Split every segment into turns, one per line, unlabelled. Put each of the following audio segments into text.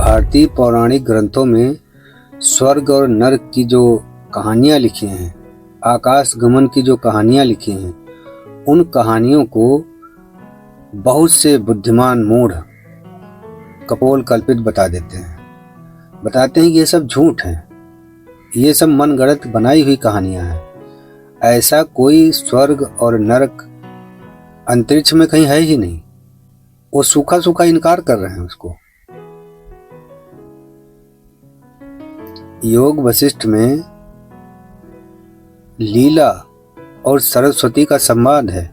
भारतीय पौराणिक ग्रंथों में स्वर्ग और नरक की जो कहानियाँ लिखी हैं, आकाश गमन की जो कहानियाँ लिखी हैं, उन कहानियों को बहुत से बुद्धिमान मूढ़ कपोल कल्पित बता देते हैं। बताते हैं कि ये सब झूठ है, ये सब मनगढ़ंत बनाई हुई कहानियाँ हैं। ऐसा कोई स्वर्ग और नरक अंतरिक्ष में कहीं है ही नहीं। वो सूखा सूखा इनकार कर रहे हैं उसको। योग वशिष्ठ में लीला और सरस्वती का संवाद है।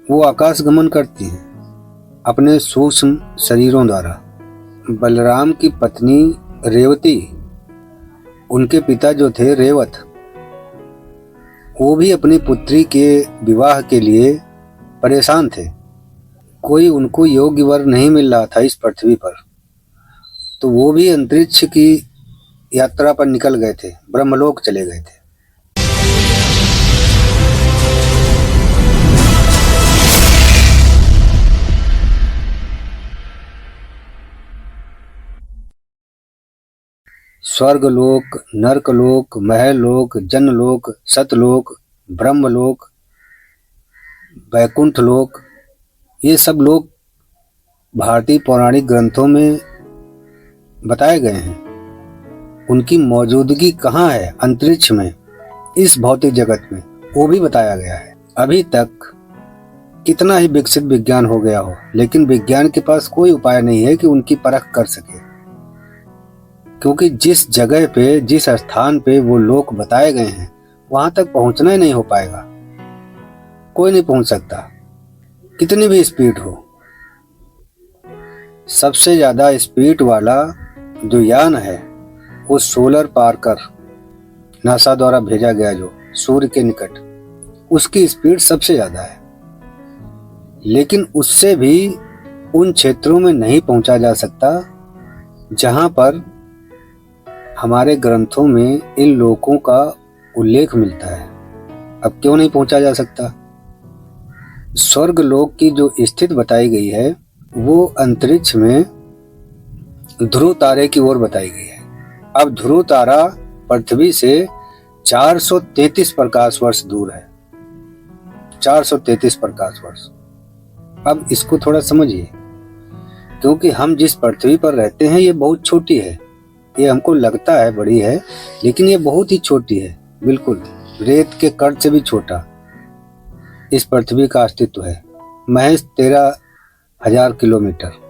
वो आकाश गमन करती हैं अपने सूक्ष्म शरीरों द्वारा। बलराम की पत्नी रेवती, उनके पिता जो थे रेवत, वो भी अपनी पुत्री के विवाह के लिए परेशान थे। कोई उनको योग्य वर नहीं मिल रहा था इस पृथ्वी पर, तो वो भी अंतरिक्ष की यात्रा पर निकल गए थे, ब्रह्मलोक चले गए थे। स्वर्गलोक, नरकलोक, महलोक, जनलोक, सतलोक, ब्रह्मलोक, वैकुंठ लोक, ये सब लोक भारतीय पौराणिक ग्रंथों में बताए गए हैं। उनकी मौजूदगी कहाँ है अंतरिक्ष में, इस भौतिक जगत में, वो भी बताया गया है। अभी तक कितना ही विकसित विज्ञान हो गया हो, लेकिन विज्ञान के पास कोई उपाय नहीं है कि उनकी परख कर सके, क्योंकि जिस जगह पे, जिस स्थान पे वो लोक बताए गए हैं, वहां तक पहुंचना ही नहीं हो पाएगा। कोई नहीं पहुंच सकता, कितनी भी स्पीड हो। सबसे ज्यादा स्पीड वाला जो यान है वो सोलर पार्कर, नासा द्वारा भेजा गया जो सूर्य के निकट, उसकी स्पीड सबसे ज्यादा है। लेकिन उससे भी उन क्षेत्रों में नहीं पहुंचा जा सकता जहां पर हमारे ग्रंथों में इन लोकों का उल्लेख मिलता है। अब क्यों नहीं पहुंचा जा सकता? स्वर्ग लोक की जो स्थिति बताई गई है वो अंतरिक्ष में ध्रुव तारे की ओर बताई गई है। अब ध्रुव तारा पृथ्वी से 433 प्रकाश वर्ष दूर है, 433 प्रकाश वर्ष। अब इसको थोड़ा समझिए, क्योंकि हम जिस पृथ्वी पर रहते हैं ये बहुत छोटी है। ये हमको लगता है बड़ी है, लेकिन ये बहुत ही छोटी है, बिल्कुल रेत के कण से भी छोटा इस पृथ्वी का अस्तित्व है। महज 13,000 किलोमीटर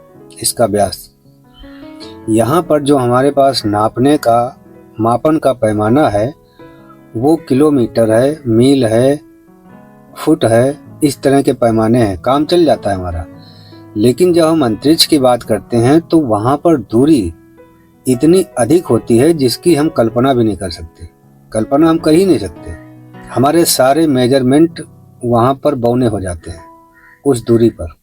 इसका व्यास। यहाँ पर जो हमारे पास नापने का, मापन का पैमाना है वो किलोमीटर है, मील है, फुट है, इस तरह के पैमाने हैं, काम चल जाता है हमारा। लेकिन जब हम अंतरिक्ष की बात करते हैं तो वहाँ पर दूरी इतनी अधिक होती है जिसकी हम कल्पना भी नहीं कर सकते। कल्पना हम कर ही नहीं सकते। हमारे सारे मेजरमेंट वहाँ पर बौने हो जाते हैं उस दूरी पर।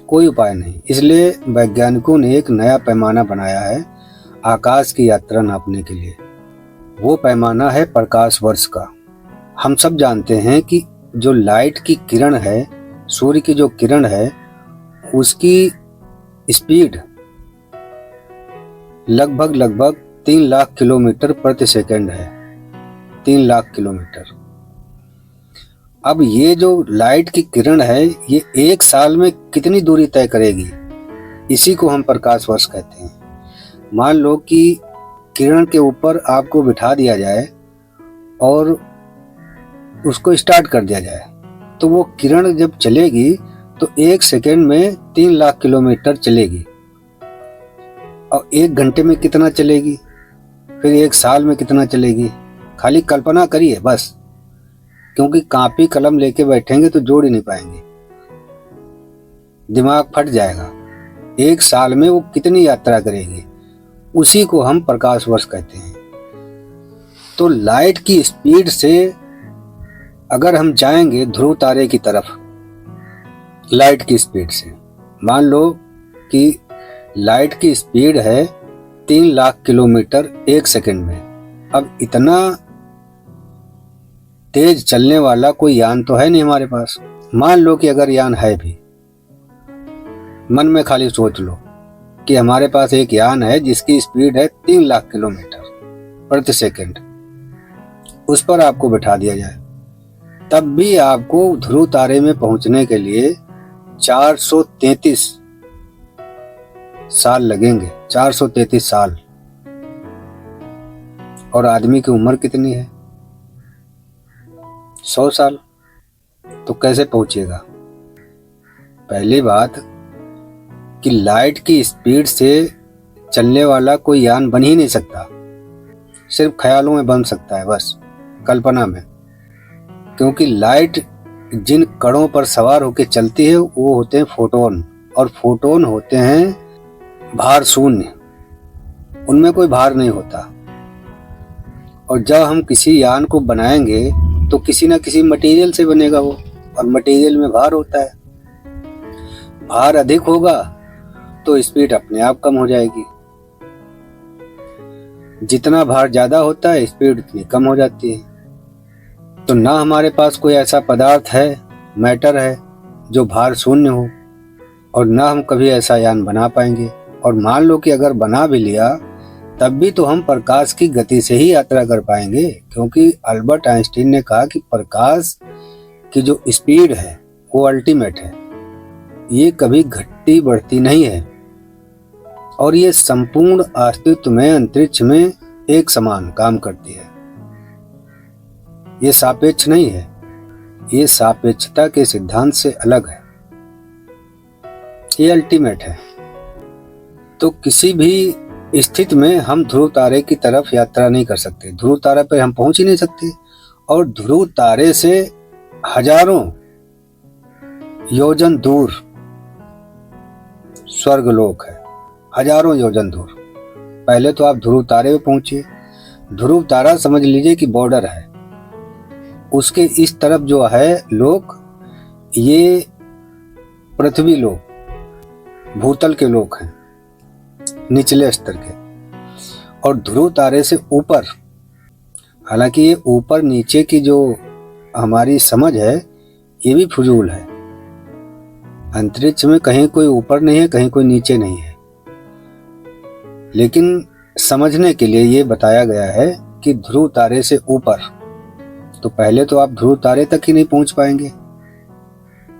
कोई उपाय नहीं। इसलिए वैज्ञानिकों ने एक नया पैमाना बनाया है आकाश की यात्रा नापने के लिए। वो पैमाना है प्रकाश वर्ष का। हम सब जानते हैं कि जो लाइट की किरण है, सूर्य की जो किरण है, उसकी स्पीड लगभग 3 लाख किलोमीटर प्रति सेकंड है। 3 लाख किलोमीटर। अब ये जो लाइट की किरण है ये एक साल में कितनी दूरी तय करेगी, इसी को हम प्रकाश वर्ष कहते हैं। मान लो कि किरण के ऊपर आपको बिठा दिया जाए और उसको स्टार्ट कर दिया जाए, तो वो किरण जब चलेगी तो 1 सेकंड में 3 लाख किलोमीटर चलेगी। और 1 घंटे में कितना चलेगी, फिर 1 साल में कितना चलेगी, खाली कल्पना करिए बस। क्योंकि कॉपी कलम लेके बैठेंगे तो जोड़ ही नहीं पाएंगे, दिमाग फट जाएगा। 1 साल में वो कितनी यात्रा करेगी, उसी को हम प्रकाश वर्ष कहते हैं। तो लाइट की स्पीड से अगर हम जाएंगे ध्रुव तारे की तरफ, लाइट की स्पीड से, मान लो कि लाइट की स्पीड है 3 लाख किलोमीटर 1 सेकंड में। अब इतना तेज चलने वाला कोई यान तो है नहीं हमारे पास। मान लो कि अगर यान है भी, मन में खाली सोच लो कि हमारे पास एक यान है जिसकी स्पीड है 3 लाख किलोमीटर प्रति सेकंड, उस पर आपको बिठा दिया जाए, तब भी आपको ध्रुव तारे में पहुंचने के लिए 433 साल लगेंगे। 433 साल। और आदमी की उम्र कितनी है? 100 साल। तो कैसे पहुंचेगा? पहली बात कि लाइट की स्पीड से चलने वाला कोई यान बन ही नहीं सकता, सिर्फ ख्यालों में बन सकता है, बस कल्पना में। क्योंकि लाइट जिन कणों पर सवार होकर चलती है वो होते हैं फोटोन, और फोटोन होते हैं भार शून्य, उनमें कोई भार नहीं होता। और जब हम किसी यान को बनाएंगे तो किसी ना किसी मटेरियल से बनेगा वो, और मटेरियल में भार होता है। भार अधिक होगा तो स्पीड अपने आप कम हो जाएगी, जितना भार ज्यादा होता है स्पीड उतनी कम हो जाती है। तो ना हमारे पास कोई ऐसा पदार्थ है, मैटर है, जो भार शून्य हो, और ना हम कभी ऐसा यान बना पाएंगे। और मान लो कि अगर बना भी लिया तब भी तो हम प्रकाश की गति से ही यात्रा कर पाएंगे, क्योंकि अल्बर्ट आइंस्टीन ने कहा कि प्रकाश की जो स्पीड है वो अल्टीमेट है, ये कभी घटती बढ़ती नहीं है, और ये संपूर्ण अस्तित्व में अंतरिक्ष में एक समान काम करती है। ये सापेक्ष नहीं है, ये सापेक्षता के सिद्धांत से अलग है, ये अल्टीमेट है। तो किसी भी स्थिति में हम ध्रुव तारे की तरफ यात्रा नहीं कर सकते, ध्रुव तारे पर हम पहुंच ही नहीं सकते। और ध्रुव तारे से हजारों योजन दूर स्वर्गलोक है, हजारों योजन दूर। पहले तो आप ध्रुव तारे पे पहुंचिए। ध्रुव तारा समझ लीजिए कि बॉर्डर है, उसके इस तरफ जो है लोक, ये पृथ्वी लोक, भूतल के लोक हैं, निचले स्तर के। और ध्रुव तारे से ऊपर, हालांकि ये ऊपर नीचे की जो हमारी समझ है ये भी फजूल है। अंतरिक्ष में कहीं कोई ऊपर नहीं है, कहीं कोई नीचे नहीं है, लेकिन समझने के लिए ये बताया गया है कि ध्रुव तारे से ऊपर। तो पहले तो आप ध्रुव तारे तक ही नहीं पहुंच पाएंगे,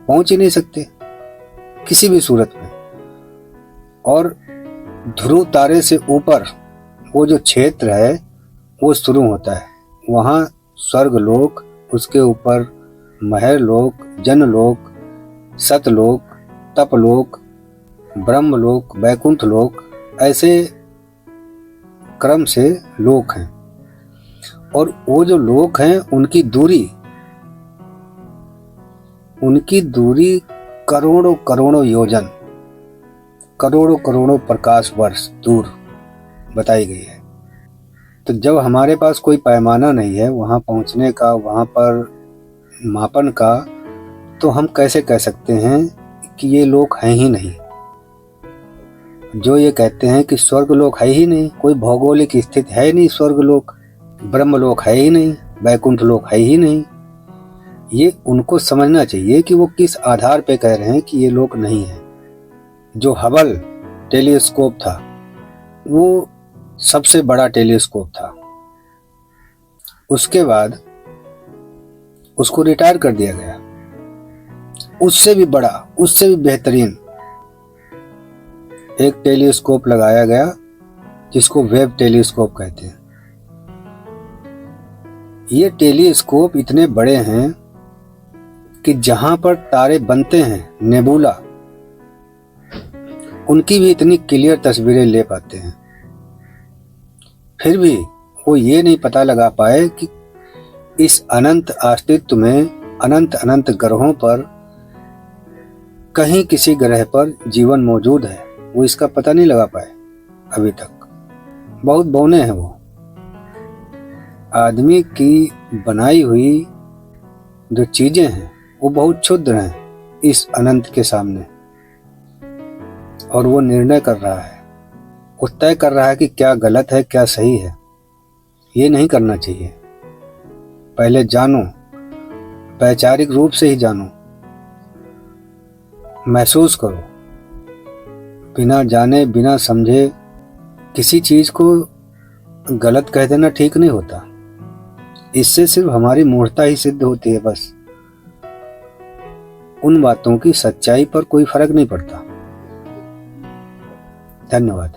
पहुंच ही नहीं सकते किसी भी सूरत में। और ध्रुव तारे से ऊपर वो जो क्षेत्र है वो शुरू होता है, वहां स्वर्गलोक, उसके ऊपर महरलोक, जनलोक, सतलोक, तपलोक, ब्रह्मलोक, वैकुंठ लोक, ऐसे क्रम से लोक हैं। और वो जो लोक हैं उनकी दूरी करोड़ों करोड़ों योजन, करोड़ों करोड़ों प्रकाश वर्ष दूर बताई गई है। तो जब हमारे पास कोई पैमाना नहीं है वहां पहुंचने का, वहां पर मापन का, तो हम कैसे कह सकते हैं कि ये लोक हैं ही नहीं। जो ये कहते हैं कि स्वर्गलोक है ही नहीं, कोई भौगोलिक स्थिति है नहीं, स्वर्गलोक, ब्रह्मलोक है ही नहीं, वैकुंठ लोक है ही नहीं, ये उनको समझना चाहिए कि वो किस आधार पे कह रहे हैं कि ये लोक नहीं है। जो हबल टेलीस्कोप था वो सबसे बड़ा टेलीस्कोप था, उसके बाद उसको रिटायर कर दिया गया। उससे भी बड़ा, उससे भी बेहतरीन एक टेलीस्कोप लगाया गया जिसको वेब टेलीस्कोप कहते हैं। ये टेलीस्कोप इतने बड़े हैं कि जहां पर तारे बनते हैं, नेबुला, उनकी भी इतनी क्लियर तस्वीरें ले पाते हैं। फिर भी वो ये नहीं पता लगा पाए कि इस अनंत अस्तित्व में अनंत अनंत ग्रहों पर कहीं किसी ग्रह पर जीवन मौजूद है, वो इसका पता नहीं लगा पाए अभी तक। बहुत बौने हैं वो। आदमी की बनाई हुई जो चीजें हैं वो बहुत क्षुद्र हैं इस अनंत के सामने, और वो निर्णय कर रहा है, वो तय कर रहा है कि क्या गलत है क्या सही है। ये नहीं करना चाहिए। पहले जानो, वैचारिक रूप से ही जानो, महसूस करो, बिना जाने बिना समझे किसी चीज को गलत कह देना ठीक नहीं होता। इससे सिर्फ हमारी मूर्खता ही सिद्ध होती है बस। उन बातों की सच्चाई पर कोई फर्क नहीं पड़ता। धन्यवाद।